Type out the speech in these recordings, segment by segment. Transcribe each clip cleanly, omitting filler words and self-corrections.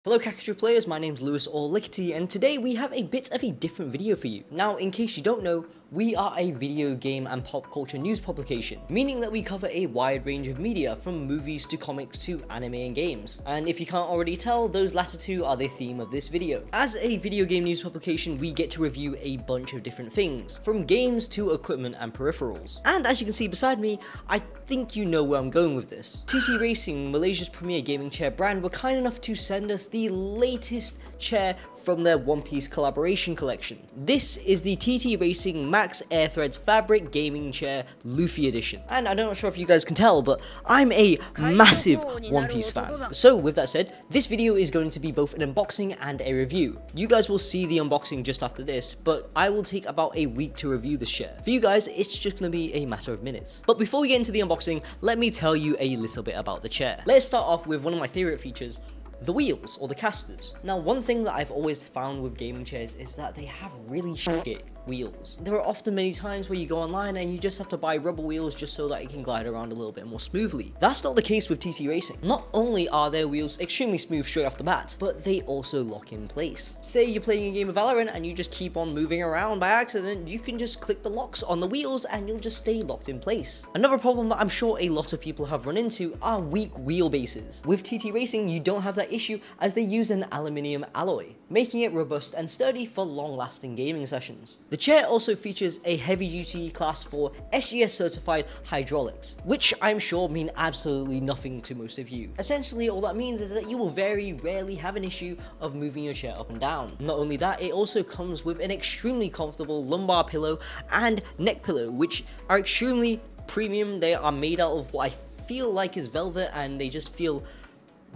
Hello Kakachu players, my name's Lewis or Lickety, and today we have a bit of a different video for you. Now, in case you don't know, we are a video game and pop culture news publication, meaning that we cover a wide range of media from movies to comics to anime and games. And if you can't already tell, those latter two are the theme of this video. As a video game news publication, we get to review a bunch of different things, from games to equipment and peripherals. And as you can see beside me, I think you know where I'm going with this. TT Racing, Malaysia's premier gaming chair brand, were kind enough to send us the latest chair from their One Piece collaboration collection. This is the TT Racing Max Airthreads Fabric Gaming Chair Luffy Edition. And I'm not sure if you guys can tell, but I'm a massive One Piece fan. So with that said, this video is going to be both an unboxing and a review. You guys will see the unboxing just after this, but I will take about a week to review this chair. For you guys, it's just going to be a matter of minutes. But before we get into the unboxing, let me tell you a little bit about the chair. Let's start off with one of my favorite features, the wheels, or the casters. Now, one thing that I've always found with gaming chairs is that they have really shit wheels. There are often many times where you go online and you just have to buy rubber wheels just so that it can glide around a little bit more smoothly. That's not the case with TT Racing. Not only are their wheels extremely smooth straight off the bat, but they also lock in place. Say you're playing a game of Valorant and you just keep on moving around by accident, you can just click the locks on the wheels and you'll just stay locked in place. Another problem that I'm sure a lot of people have run into are weak wheelbases. With TT Racing, you don't have that issue as they use an aluminium alloy, making it robust and sturdy for long-lasting gaming sessions. The chair also features a heavy-duty Class 4 SGS certified hydraulics, which I'm sure mean absolutely nothing to most of you. Essentially, all that means is that you will very rarely have an issue of moving your chair up and down. Not only that, it also comes with an extremely comfortable lumbar pillow and neck pillow, which are extremely premium. They are made out of what I feel like is velvet, and they just feel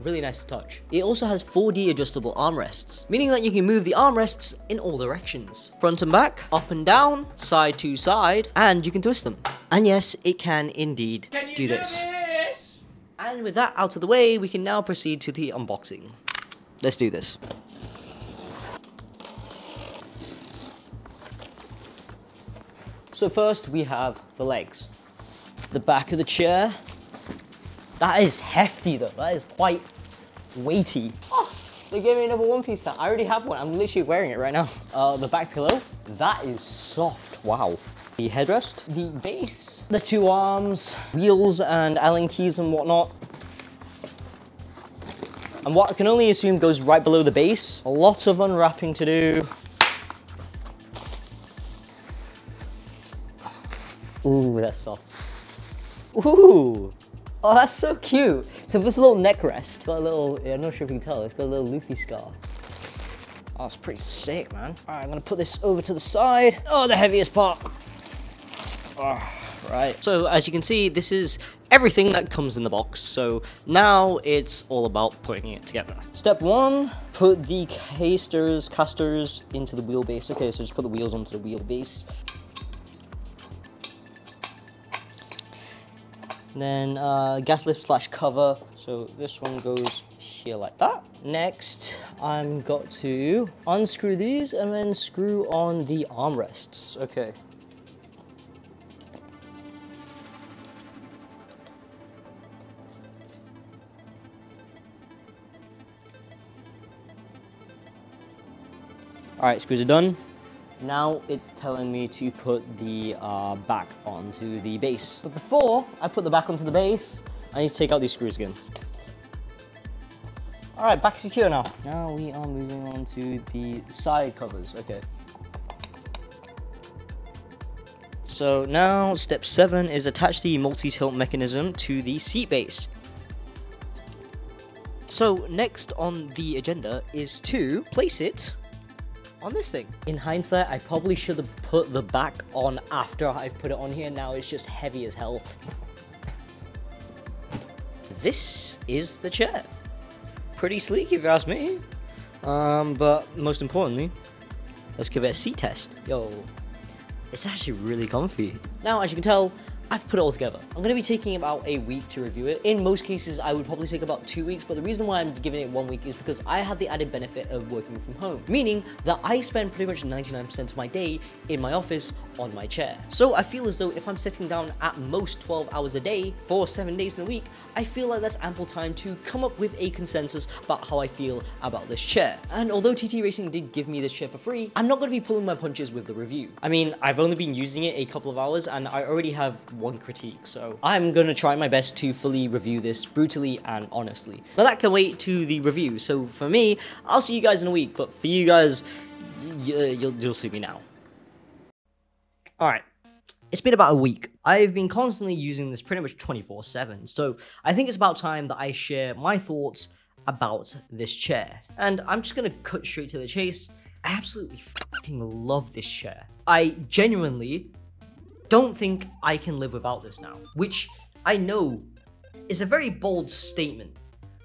really nice to touch. It also has 4D adjustable armrests, meaning that you can move the armrests in all directions. Front and back, up and down, side to side, and you can twist them. And yes, it can indeed do this. And with that out of the way, we can now proceed to the unboxing. Let's do this. So first we have the legs. The back of the chair. That is hefty though, that is quite weighty. Oh, they gave me another One Piece set. I already have one, I'm literally wearing it right now. The back pillow, that is soft, wow. The headrest, the base, the two arms, wheels and Allen keys and whatnot. And what I can only assume goes right below the base. A lot of unwrapping to do. Ooh, that's soft. Ooh. Oh, that's so cute. So this little neck rest, it's got a little, I'm not sure if you can tell, it's got a little Luffy scar. Oh, it's pretty sick, man. All right, I'm gonna put this over to the side. Oh, the heaviest part. Oh, right. So as you can see, this is everything that comes in the box. So now it's all about putting it together. Step one, put the casters into the wheelbase. Okay, so just put the wheels onto the wheelbase. Then gas lift / cover, so this one goes here like that. Next, I'm got to unscrew these and then screw on the armrests. Okay. All right, screws are done. Now it's telling me to put the back onto the base. But before I put the back onto the base, I need to take out these screws again. All right, back secure now. Now we are moving on to the side covers, okay. So now step 7 is attach the multi-tilt mechanism to the seat base. So next on the agenda is to place it on this thing. In hindsight, I probably should have put the back on after I've put it on here. Now it's just heavy as hell. This is the chair. Pretty sleek if you ask me. But most importantly, let's give it a seat test. Yo, it's actually really comfy. Now, as you can tell, I've put it all together. I'm going to be taking about a week to review it. In most cases, I would probably take about 2 weeks, but the reason why I'm giving it 1 week is because I have the added benefit of working from home, meaning that I spend pretty much 99% of my day in my office on my chair. So I feel as though if I'm sitting down at most 12 hours a day for 7 days in a week, I feel like that's ample time to come up with a consensus about how I feel about this chair. And although TT Racing did give me this chair for free, I'm not going to be pulling my punches with the review. I mean, I've only been using it a couple of hours and I already have one critique, so I'm going to try my best to fully review this brutally and honestly. But that can wait to the review, so for me, I'll see you guys in a week, but for you guys, you'll see me now. Alright, it's been about a week. I've been constantly using this pretty much 24/7, so I think it's about time that I share my thoughts about this chair. And I'm just gonna cut straight to the chase. I absolutely fucking love this chair. I genuinely don't think I can live without this now, which I know is a very bold statement,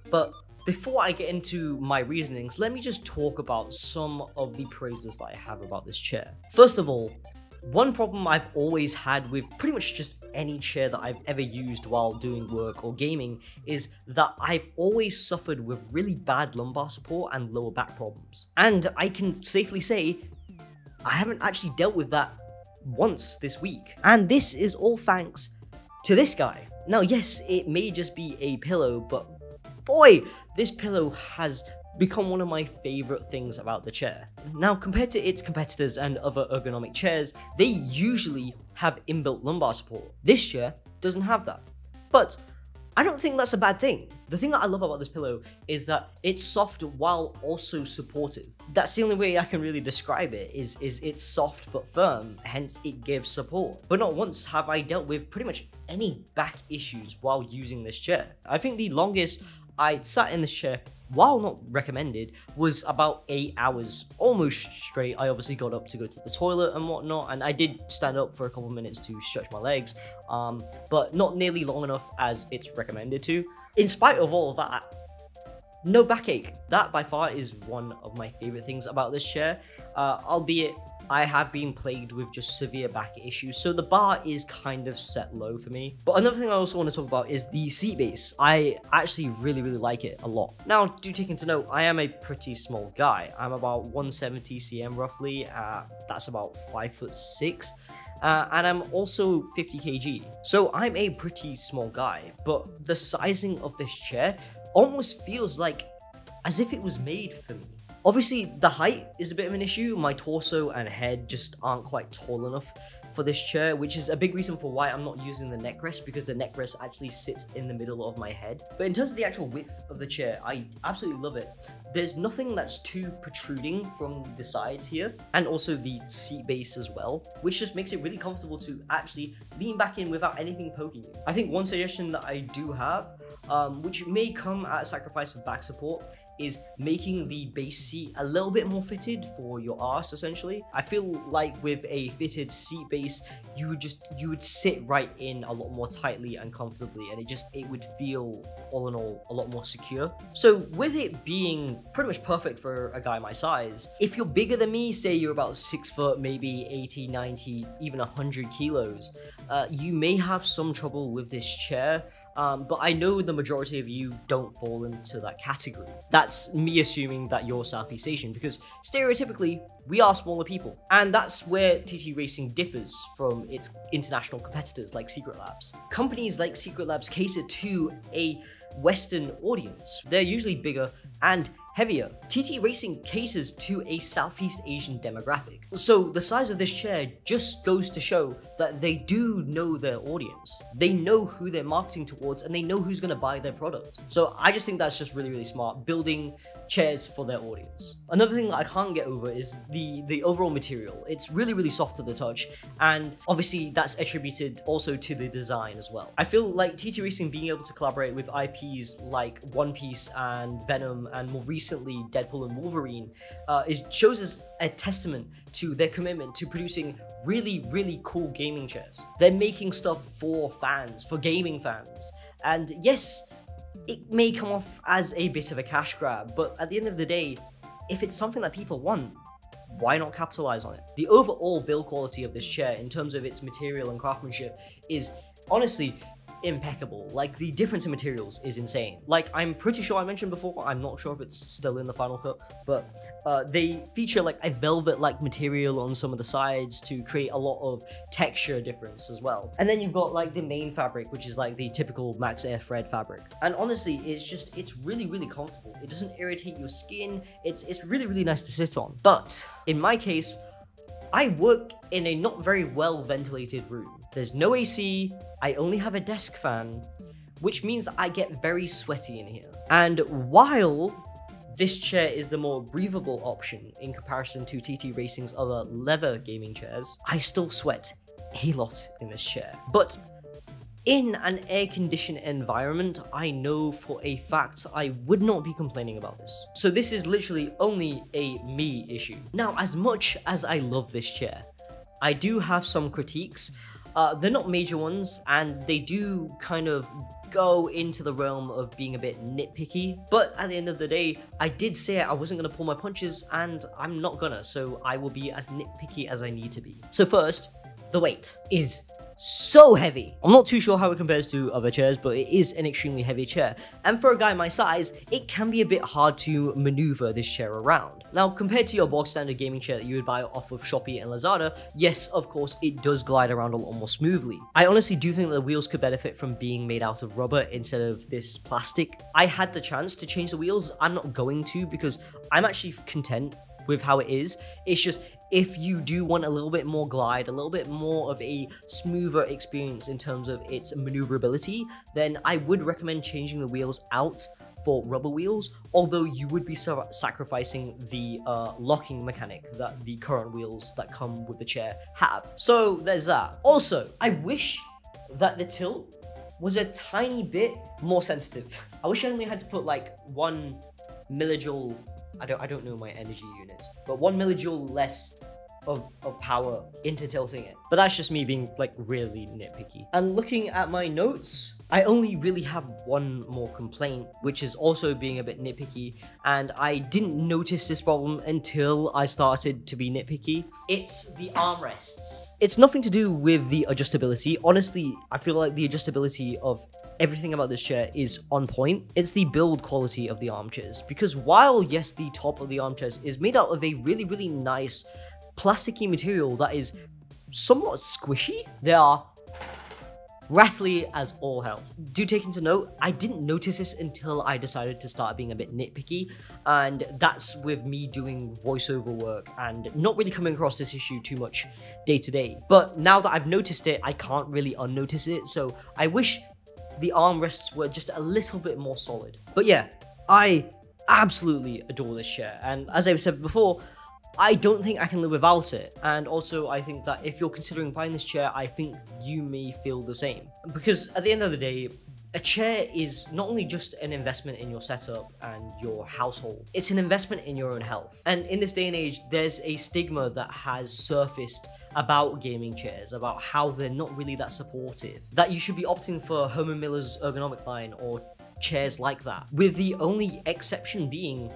but before I get into my reasonings, let me just talk about some of the praises that I have about this chair. First of all, one problem I've always had with pretty much just any chair that I've ever used while doing work or gaming is that I've always suffered with really bad lumbar support and lower back problems. And I can safely say I haven't actually dealt with that once this week. And this is all thanks to this guy. Now, yes, it may just be a pillow, but boy, this pillow has become one of my favorite things about the chair. Now, compared to its competitors and other ergonomic chairs, they usually have inbuilt lumbar support. This chair doesn't have that. But I don't think that's a bad thing. The thing that I love about this pillow is that it's soft while also supportive. That's the only way I can really describe it, is it's soft but firm, hence it gives support. But not once have I dealt with pretty much any back issues while using this chair. I think the longest I sat in this chair, while not recommended, was about 8 hours, almost straight. I obviously got up to go to the toilet and whatnot, and I did stand up for a couple of minutes to stretch my legs, but not nearly long enough as it's recommended to. In spite of all of that, no backache. That by far is one of my favorite things about this chair, albeit I have been plagued with just severe back issues, so the bar is kind of set low for me. But another thing I also want to talk about is the seat base. I actually really like it a lot. Now, do take into note, I am a pretty small guy. I'm about 170 cm roughly, that's about 5'6", and I'm also 50 kg. So I'm a pretty small guy, but the sizing of this chair almost feels like as if it was made for me. Obviously, the height is a bit of an issue. My torso and head just aren't quite tall enough for this chair, which is a big reason for why I'm not using the neck rest, because the neck rest actually sits in the middle of my head. But in terms of the actual width of the chair, I absolutely love it. There's nothing that's too protruding from the sides here, and also the seat base as well, which just makes it really comfortable to actually lean back in without anything poking you. I think one suggestion that I do have, which may come at a sacrifice of back support, is making the base seat a little bit more fitted for your arse, essentially. I feel like with a fitted seat base, you would sit right in a lot more tightly and comfortably, and it would feel, all in all, a lot more secure. So with it being pretty much perfect for a guy my size, if you're bigger than me, say you're about 6 foot, maybe 80, 90, even 100 kilos, you may have some trouble with this chair. But I know the majority of you don't fall into that category. That's me assuming that you're Southeast Asian, because stereotypically, we are smaller people. And that's where TT Racing differs from its international competitors like Secret Labs. Companies like Secret Labs cater to a Western audience. They're usually bigger and heavier. TT Racing caters to a Southeast Asian demographic. So the size of this chair just goes to show that they do know their audience. They know who they're marketing towards, and they know who's gonna buy their product. So I just think that's just really smart, building chairs for their audience. Another thing that I can't get over is the overall material. It's really soft to the touch, and obviously that's attributed also to the design as well. I feel like TT Racing being able to collaborate with IPs like One Piece and Venom, and more recently Deadpool and Wolverine, shows us a testament to their commitment to producing really cool gaming chairs. They're making stuff for fans, for gaming fans. And yes, it may come off as a bit of a cash grab, but at the end of the day, if it's something that people want, why not capitalize on it? The overall build quality of this chair, in terms of its material and craftsmanship, is honestly impeccable. Like, the difference in materials is insane. Like, I'm pretty sure I mentioned before, I'm not sure if it's still in the Final Cut, but they feature like a velvet-like material on some of the sides to create a lot of texture difference as well. And then you've got like the main fabric, which is like the typical Max Airthread fabric. And honestly, it's really, really comfortable. It doesn't irritate your skin. It's really, really nice to sit on. But in my case, I work in a not very well ventilated room. There's no AC, I only have a desk fan, which means that I get very sweaty in here. And while this chair is the more breathable option in comparison to TT Racing's other leather gaming chairs, I still sweat a lot in this chair. But in an air-conditioned environment, I know for a fact I would not be complaining about this. So this is literally only a me issue. Now, as much as I love this chair, I do have some critiques. They're not major ones, and they do kind of go into the realm of being a bit nitpicky, but at the end of the day, I did say I wasn't going to pull my punches, and I'm not gonna, so I will be as nitpicky as I need to be. So first, the weight is so heavy. I'm not too sure how it compares to other chairs, but it is an extremely heavy chair. And for a guy my size, it can be a bit hard to maneuver this chair around. Now, compared to your box standard gaming chair that you would buy off of Shopee and Lazada, yes, of course, it does glide around a lot more smoothly. I honestly do think that the wheels could benefit from being made out of rubber instead of this plastic. I had the chance to change the wheels. I'm not going to because I'm actually content with how it is. It's just, if you do want a little bit more glide, a little bit more of a smoother experience in terms of its maneuverability, then I would recommend changing the wheels out for rubber wheels, although you would be sacrificing the locking mechanic that the current wheels that come with the chair have. So there's that. Also, I wish that the tilt was a tiny bit more sensitive. I wish I only had to put like 1 millijoule, I don't know my energy units, but 1 millijoule less of power into tilting it. But that's just me being like really nitpicky. And looking at my notes, I only really have one more complaint, which is also being a bit nitpicky, and I didn't notice this problem until I started to be nitpicky. It's the armrests. It's nothing to do with the adjustability. Honestly, I feel like the adjustability of everything about this chair is on point. It's the build quality of the armchairs, because while yes, the top of the armchairs is made out of a really, really nice plasticky material that is somewhat squishy, they are rattly as all hell. Do take into note, I didn't notice this until I decided to start being a bit nitpicky, and that's with me doing voiceover work and not really coming across this issue too much day to day. But now that I've noticed it, I can't really unnotice it, so I wish the armrests were just a little bit more solid. But yeah, I absolutely adore this chair, and as I've said before, I don't think I can live without it. And also, I think that if you're considering buying this chair, I think you may feel the same. Because at the end of the day, a chair is not only just an investment in your setup and your household, it's an investment in your own health. And in this day and age, there's a stigma that has surfaced about gaming chairs, about how they're not really that supportive, that you should be opting for Herman Miller's ergonomic line or chairs like that, with the only exception being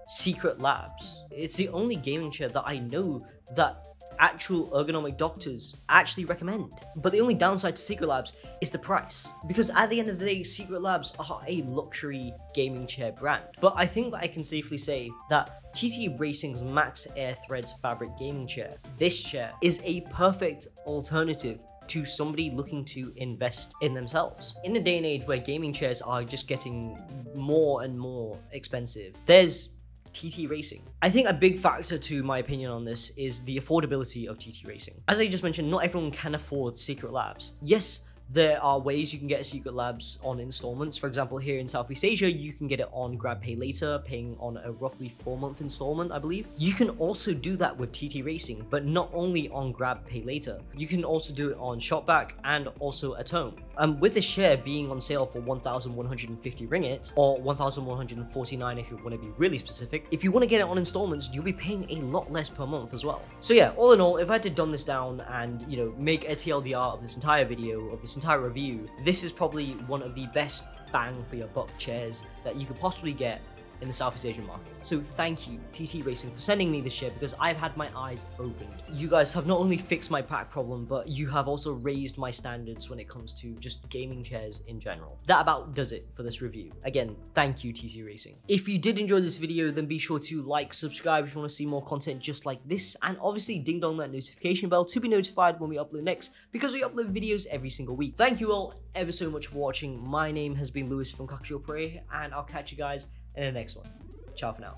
Secret Labs. It's the only gaming chair that I know that actual ergonomic doctors actually recommend. But the only downside to Secret Labs is the price, because at the end of the day, Secret Labs are a luxury gaming chair brand. But I think that I can safely say that TT Racing's Max Airthreads fabric gaming chair, this chair, is a perfect alternative to somebody looking to invest in themselves. In a day and age where gaming chairs are just getting more and more expensive, there's TT Racing. I think a big factor to my opinion on this is the affordability of TT Racing. As I just mentioned, not everyone can afford Secret Labs. Yes, there are ways you can get Secret Labs on installments. For example, here in Southeast Asia, you can get it on Grab Pay Later, paying on a roughly 4-month installment, I believe. You can also do that with TT Racing, but not only on Grab Pay Later. You can also do it on Shopback and also at home. With this chair being on sale for 1,150 ringgit, or 1,149 if you want to be really specific, if you want to get it on installments, you'll be paying a lot less per month as well. So yeah, all in all, if I had to dumb this down and, you know, make a TLDR of this entire video, of this entire review, this is probably one of the best bang for your buck chairs that you could possibly get in the Southeast Asian market. So thank you, TT Racing, for sending me this share because I've had my eyes opened. You guys have not only fixed my pack problem, but you have also raised my standards when it comes to just gaming chairs in general. That about does it for this review. Again, thank you, TT Racing. If you did enjoy this video, then be sure to like, subscribe if you want to see more content just like this, and obviously ding dong that notification bell to be notified when we upload next, because we upload videos every single week. Thank you all ever so much for watching. My name has been Lewis from Kakshio Prey, and I'll catch you guys in the next one. Ciao for now.